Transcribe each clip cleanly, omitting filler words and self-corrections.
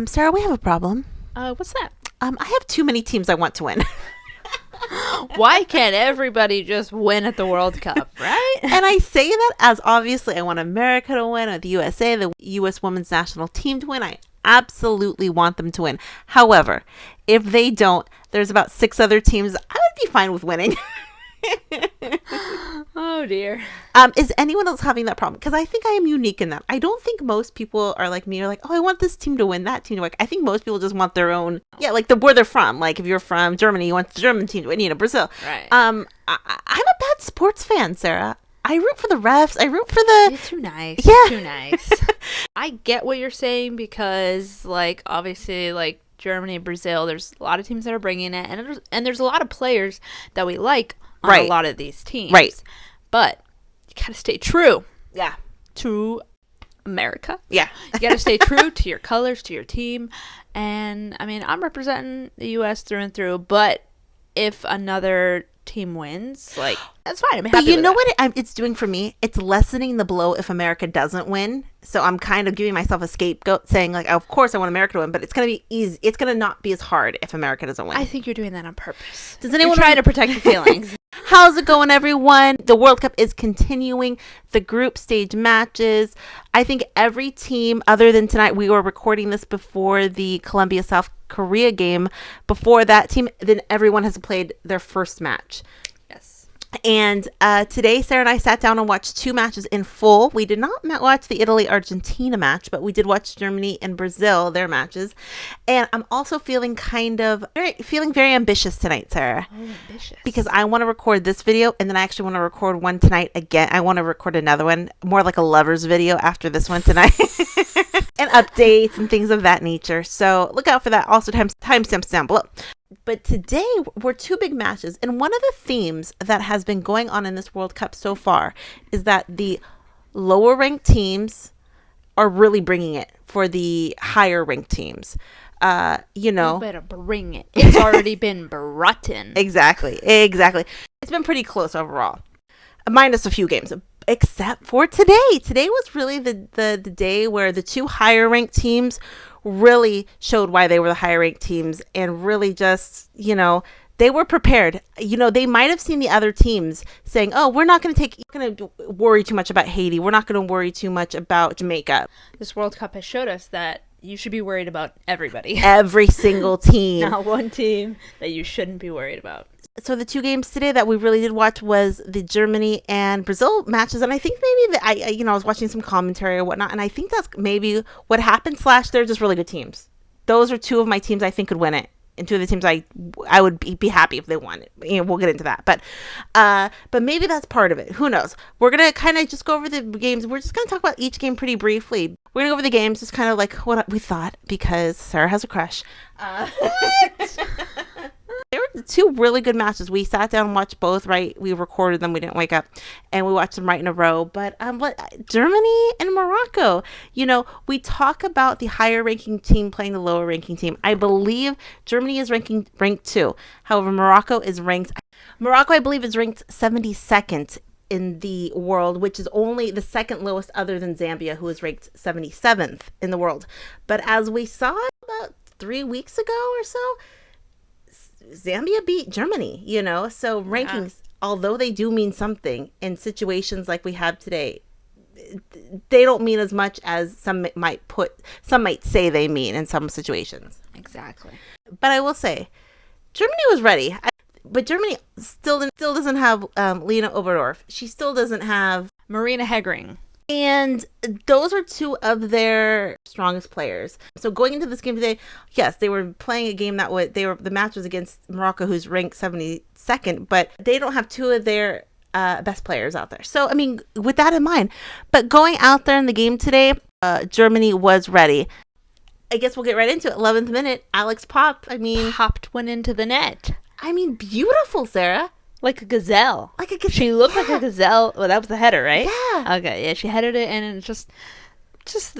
Sarah, we have a problem. What's that? I have too many teams I want to win. Why can't everybody just win at the World Cup, right? And I say that as obviously I want America to win, or the USA, the U.S. women's national team to win. I absolutely want them to win. However, if they don't, there's about 6 other teams I would be fine with winning. Oh dear. Is anyone else having that problem? Because I think I am unique in that. I don't think most people are like me, are like, oh, I want this team to win, that team to win. I think most people just want their own, like where they're from. Like if you're from Germany, you want the German team to win, Brazil. Right. I'm a bad sports fan, Sarah. I root for the refs. I root for the... You're too nice. Yeah. You're too nice. I get what you're saying because, like, obviously, like, Germany, Brazil, there's a lot of teams that are bringing it. And there's a lot of players that we like on a lot of these teams. Right. But you got to stay true. Yeah. To America. Yeah. You got to stay true to your colors, to your team. And, I mean, I'm representing the U.S. through and through. But if another team wins, like, that's fine. I'm happy. But you know what it's doing for me? It's lessening the blow if America doesn't win. So I'm kind of giving myself a scapegoat, saying like, of course I want America to win, but it's going to be easy. It's going to not be as hard if America doesn't win. I think you're doing that on purpose. Does anyone try to protect your feelings? How's it going, everyone? The World Cup is continuing. The group stage matches. I think every team, other than tonight, we were recording this before the Colombia-South Korea game. Before that team, then everyone has played their first match. Yes. And today, Sarah and I sat down and watched 2 matches in full. We did not watch the Italy-Argentina match, but we did watch Germany and Brazil, their matches. And I'm also feeling very ambitious tonight, Sarah. Oh, ambitious. Because I want to record this video, and then I actually want to record one tonight again. I want to record another one, more like a lover's video after this one tonight. And updates and things of that nature. So look out for that. Also, timestamps down below. But today, we're 2 big matches. And one of the themes that has been going on in this World Cup so far is that the lower ranked teams are really bringing it for the higher ranked teams. You better bring it. It's already been brought in. Exactly. It's been pretty close overall. Minus a few games. Except for today. Today was really the day where the 2 higher ranked teams really showed why they were the higher ranked teams, and really just, they were prepared. They might have seen the other teams saying, oh, we're not going to worry too much about Haiti. We're not going to worry too much about Jamaica. This World Cup has showed us that you should be worried about everybody. Every single team. Not one team that you shouldn't be worried about. So the 2 games today that we really did watch was the Germany and Brazil matches. And I think maybe I was watching some commentary or whatnot. And I think that's maybe what happened. / they're just really good teams. Those are 2 of my teams I think could win it. And 2 of the teams I would be happy if they won it. We'll get into that. But maybe that's part of it. Who knows? We're going to kind of just go over the games. We're just going to talk about each game pretty briefly. We're going to go over the games, just kind of like what we thought, because Sarah has a crush. What? There were 2 really good matches. We sat down and watched both, right? We recorded them. We didn't wake up. And we watched them right in a row. But Germany and Morocco, we talk about the higher ranking team playing the lower ranking team. I believe Germany is ranked 2. However, Morocco, I believe, is ranked 72nd in the world, which is only the second lowest other than Zambia, who is ranked 77th in the world. But as we saw about 3 weeks ago or so, Zambia beat Germany, so rankings, although they do mean something in situations like we have today, they don't mean as much as some might say they mean in some situations. Exactly. But I will say, Germany was ready. But Germany still doesn't have Lena Oberdorf. She still doesn't have Marina Hegering. And those are 2 of their strongest players. So going into this game today, yes, they were playing a game the match was against Morocco, who's ranked 72nd, but they don't have 2 of their best players out there. So, I mean, with that in mind, but going out there in the game today, Germany was ready. I guess we'll get right into it. 11th minute, Alex Popp, popped one into the net. Beautiful, Sarah. Like a gazelle. She looked like a gazelle. Well, that was the header, right? Yeah. Okay, yeah, she headed it, and it just just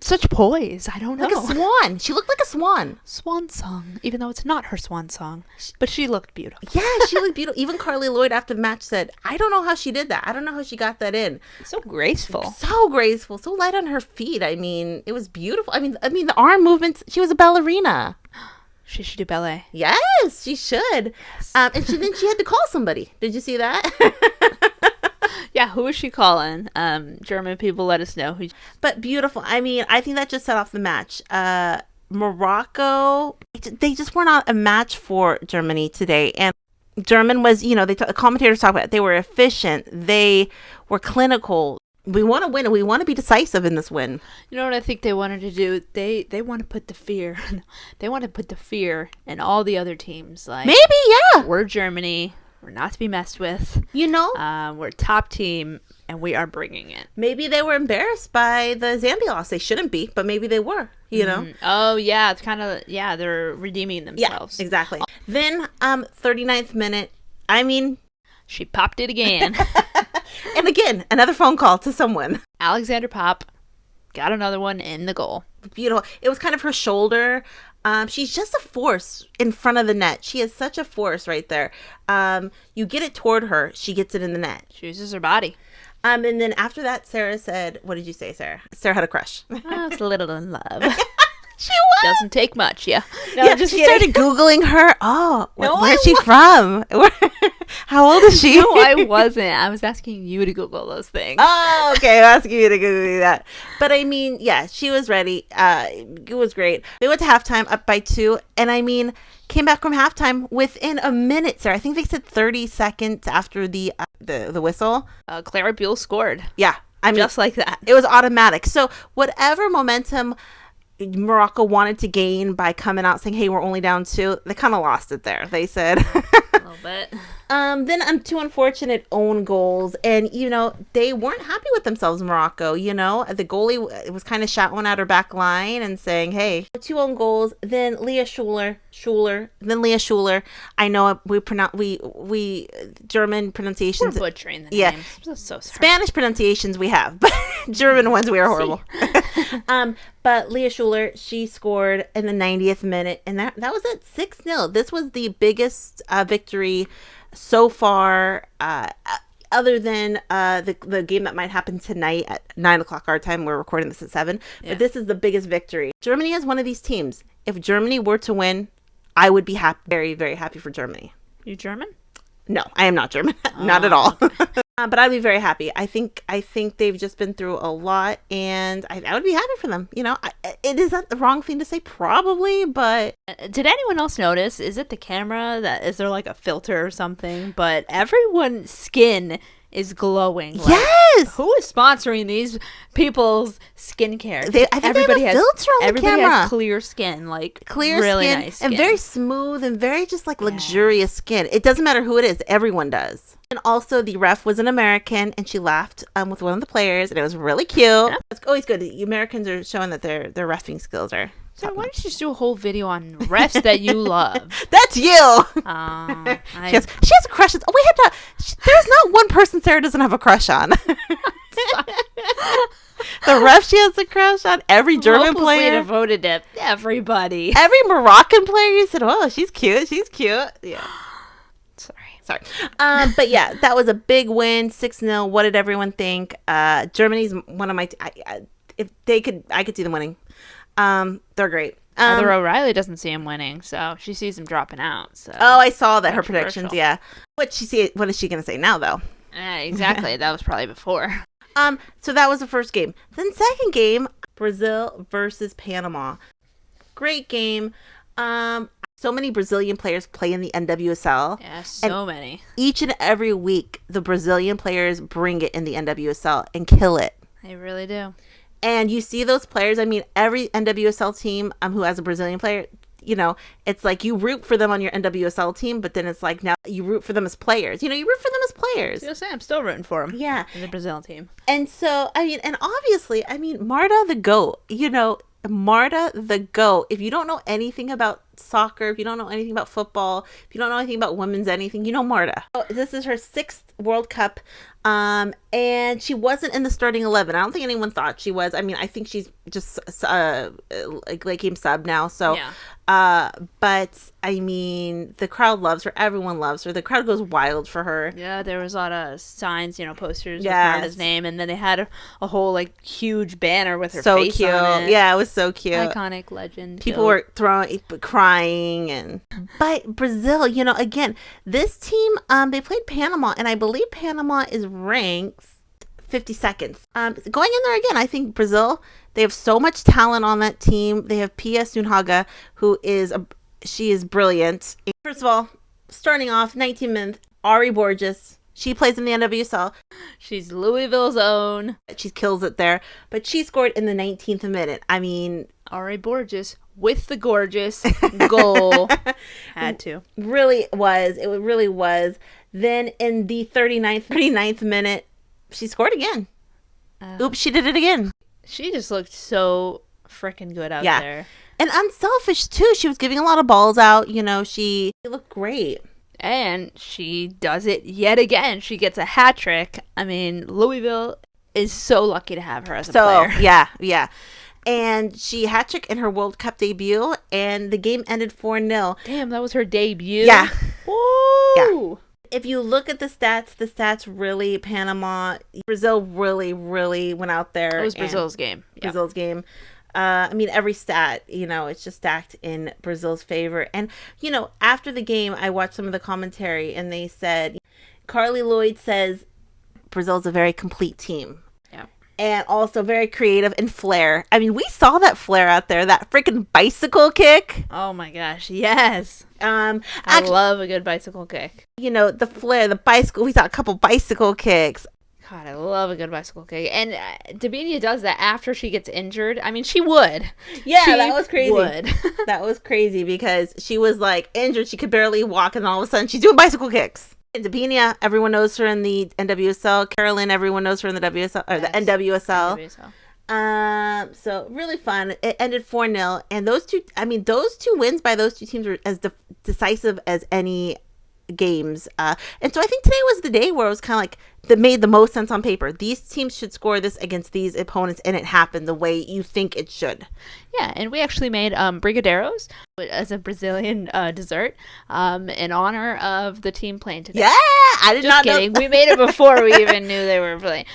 such poise. I don't know. Like a swan. She looked like a swan. Swan song, even though it's not her swan song. But she looked beautiful. Yeah, she looked beautiful. Even Carli Lloyd after the match said, I don't know how she did that. I don't know how she got that in. So graceful. So graceful. So light on her feet. I mean, it was beautiful. I mean, the arm movements. She was a ballerina. She should do ballet. Yes, she should. Yes. And then she had to call somebody. Did you see that? Yeah, who is she calling? German people, let us know. But beautiful. I mean, I think that just set off the match. Morocco, they just were not a match for Germany today. And German was, the commentators talk about it. They were efficient. They were clinical. We want to win, and we want to be decisive in this win. You know what I think they wanted to do? They want to put the fear. They want to put the fear in all the other teams. Like, maybe, yeah. We're Germany. We're not to be messed with. We're a top team, and we are bringing it. Maybe they were embarrassed by the Zambia loss. They shouldn't be, but maybe they were, Oh, yeah. It's kind of, they're redeeming themselves. Yeah, exactly. Then, 39th minute, she popped it again. And again, another phone call to someone. Alexander Popp got another one in the goal. Beautiful. It was kind of her shoulder. She's just a force in front of the net. She is such a force right there. You get it toward her, she gets it in the net. She uses her body. And then after that, Sara said, what did you say, Sara? Sara had a crush. I was a little in love. She was. Doesn't take much, yeah. No, yeah, just she started Googling her. Oh, where's she from? How old is she? No, I wasn't. I was asking you to Google those things. Oh, okay. I'm asking you to Google that. But yeah, she was ready. It was great. They went to halftime up by 2. And came back from halftime within a minute, Sara. I think they said 30 seconds after the whistle. Clara Buell scored. Yeah. Just like that. It was automatic. So whatever momentum Morocco wanted to gain by coming out saying, hey, we're only down 2, they kind of lost it there. They said a little bit. Then 2 unfortunate own goals, and they weren't happy with themselves. Morocco, the goalie was kind of shouting at her back line and saying, hey, 2 own goals. Then Leah Schuler. I know we German pronunciations, we're butchering the names. I'm so sorry. Spanish pronunciations we have, but German ones we are horrible. But Leah Schuler, she scored in the 90th minute, and that was it, 6-0. This was the biggest victory so far, other than the game that might happen tonight at 9 o'clock our time. We're recording this at 7. Yeah. But this is the biggest victory. Germany is one of these teams. If Germany were to win, I would be happy, very, very happy for Germany. You German? No, I am not German. Not at all. But I'd be very happy. I think they've just been through a lot, and I would be happy for them. It is that the wrong thing to say, probably, but did anyone else notice? Is it the camera is there like a filter or something? But everyone's skin is glowing. Like, yes. Who is sponsoring these people's skincare? I think everybody has a filter on the camera. Everybody has clear skin, like clear really skin, nice skin. And very smooth and very just like luxurious skin. It doesn't matter who it is. Everyone does. And also, the ref was an American, and she laughed with one of the players, and it was really cute. Yeah. It's always good. The Americans are showing that their reffing skills are. So why don't you just do a whole video on refs that you love? That's you. She has a crush. There's not one person Sara doesn't have a crush on. The ref she has a crush on. Every German player devoted to everybody. Every Moroccan player, you said, "Oh, she's cute. She's cute." Yeah. Sorry. But yeah, that was a big win, 6-0. What did everyone think? Germany's one of my. If they could, I could see them winning. They're great. Heather O'Reilly doesn't see him winning, so she sees him dropping out. So I saw that her predictions. Yeah. What is she gonna say now, though? Exactly. That was probably before. So that was the first game. Then second game, Brazil versus Panama. Great game. So many Brazilian players play in the NWSL. Yeah, so many. Each and every week, the Brazilian players bring it in the NWSL and kill it. They really do. And you see those players. Every NWSL team who has a Brazilian player, it's like you root for them on your NWSL team, but then it's like now you root for them as players. You root for them as players. You'll say I'm still rooting for them. Yeah. In the Brazil team. And so, and obviously, MARTA the GOAT, MARTA the GOAT. If you don't know anything about soccer, if you don't know anything about football, if you don't know anything about women's anything, you know MARTA. This is her 6th World Cup, and she wasn't in the starting 11. I don't think anyone thought she was. I mean, I think she's just like game sub now. So, but I mean, the crowd loves her. Everyone loves her. The crowd goes wild for her. Yeah, there was a lot of signs, posters with Marta's name, and then they had a whole like huge banner with her face cute. on it. Yeah, it was so cute. Iconic legend. People were crying, but Brazil, again, this team, they played Panama, and I believe Panama is ranked 52nd. Going in there again, I think Brazil, they have so much talent on that team. They have Pia Sundhage, who she is brilliant. First of all, starting off 19 minutes, Ary Borges. She plays in the NWSL. She's Louisville's own. She kills it there. But she scored in the 19th minute. I mean, Ary Borges with the gorgeous goal. Had to. Really was. It really was. Then in the 39th minute, she scored again. Oops, she did it again. She just looked so freaking good out there. And unselfish, too. She was giving a lot of balls out. She looked great. And she does it yet again. She gets a hat trick. I mean, Louisville is so lucky to have her as a player. Yeah. And she hat trick in her World Cup debut, and the game ended 4-0. Damn, that was her debut. Yeah. Woo! Yeah. If you look at the stats really, Brazil really went out there. It was Brazil's game. Brazil's game. I mean, every stat, it's just stacked in Brazil's favor. And, after the game, I watched some of the commentary, and they said, Carli Lloyd says Brazil's a very complete team. Yeah. And also very creative and flair. I mean, we saw that flair out there, that freaking bicycle kick. Oh my gosh, yes. I love a good bicycle kick. The flair, the bicycle, we saw a couple bicycle kicks. God, I love a good bicycle kick. And Debinha does that after she gets injured. I mean, she would. Yeah, that was crazy. That was crazy because she was like injured. She could barely walk, and all of a sudden she's doing bicycle kicks. And Debinha, everyone knows her in the NWSL. Kerolin, everyone knows her in the WSL or the NWSL. So really fun. It ended 4-0, and those two wins by those two teams were as decisive as any games. And so I think today was the day where it was kind of like that made the most sense on paper. These teams should score this against these opponents, and it happened the way you think it should. Yeah, and we actually made brigadeiros as a Brazilian dessert in honor of the team playing today. Yeah, I did not kidding. know. We made it before we even knew they were playing.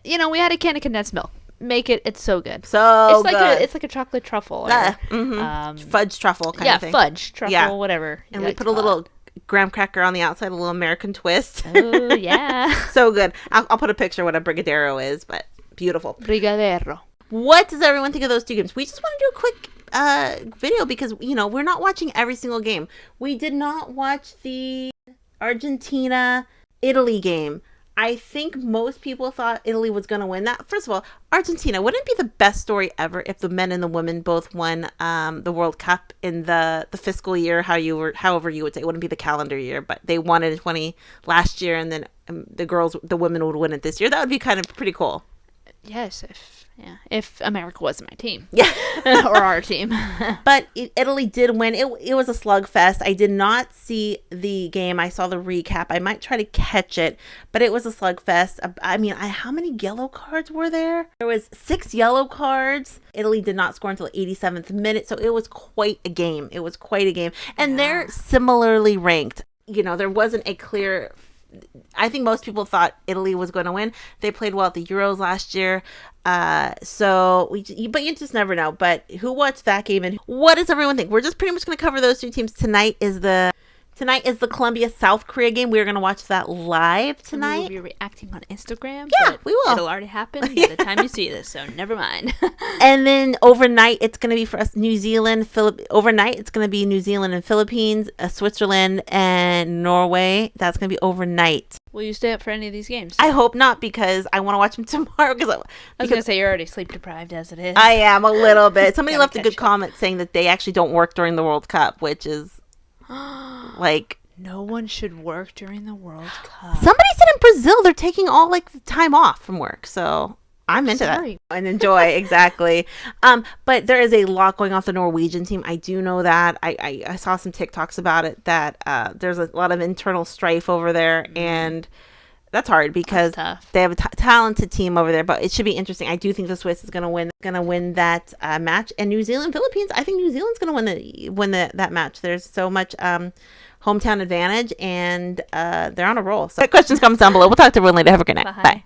We had a can of condensed milk. Make it. It's so good. It's like a chocolate truffle. Or, fudge truffle kind of thing. Yeah, fudge truffle, whatever. And we put a little graham cracker on the outside, a little American twist. Oh, yeah. So good. I'll put a picture of what a brigadeiro is, but beautiful. Brigadeiro. What does everyone think of those two games? We just want to do a quick video because, we're not watching every single game. We did not watch the Argentina-Italy game. I think most people thought Italy was going to win that. First of all, Argentina, wouldn't it be the best story ever if the men and the women both won the World Cup in the fiscal year, however you would say? It wouldn't be the calendar year, but they won it in 20 last year, and then the women would win it this year. That would be kind of pretty cool. Yes, if America wasn't my team. Yeah. Or our team. But Italy did win. It was a slugfest. I did not see the game. I saw the recap. I might try to catch it, but it was a slugfest. I mean, how many yellow cards were there? There was 6 yellow cards. Italy did not score until the 87th minute, so it was quite a game. And they're similarly ranked. There wasn't a clear... I think most people thought Italy was going to win. They played well at the Euros last year. But you just never know. But who watched that game and what does everyone think? We're just pretty much going to cover those two teams. Tonight is the Colombia-South Korea game. We're going to watch that live tonight. We'll be reacting on Instagram. Yeah, we will. It'll already happen by the time you see this, so never mind. And then overnight, it's going to be for us New Zealand. Overnight, it's going to be New Zealand and Philippines, Switzerland and Norway. That's going to be overnight. Will you stay up for any of these games? I hope not, because I want to watch them tomorrow. I was going to say, you're already sleep deprived as it is. I am a little bit. Somebody left a good comment saying that they actually don't work during the World Cup, which is like... No one should work during the World Cup. Somebody said in Brazil they're taking all the time off from work, so... I'm into that and enjoy exactly. But there is a lot going off the Norwegian team. I do know that. I saw some TikToks about it that there's a lot of internal strife over there, and that's hard because they have a talented team over there. But it should be interesting. I do think the Swiss is going to win that match, and New Zealand Philippines. I think New Zealand's going to win that match. There's so much hometown advantage, and they're on a roll. So questions, comments down below. We'll talk to everyone later. Have a good night. Bye.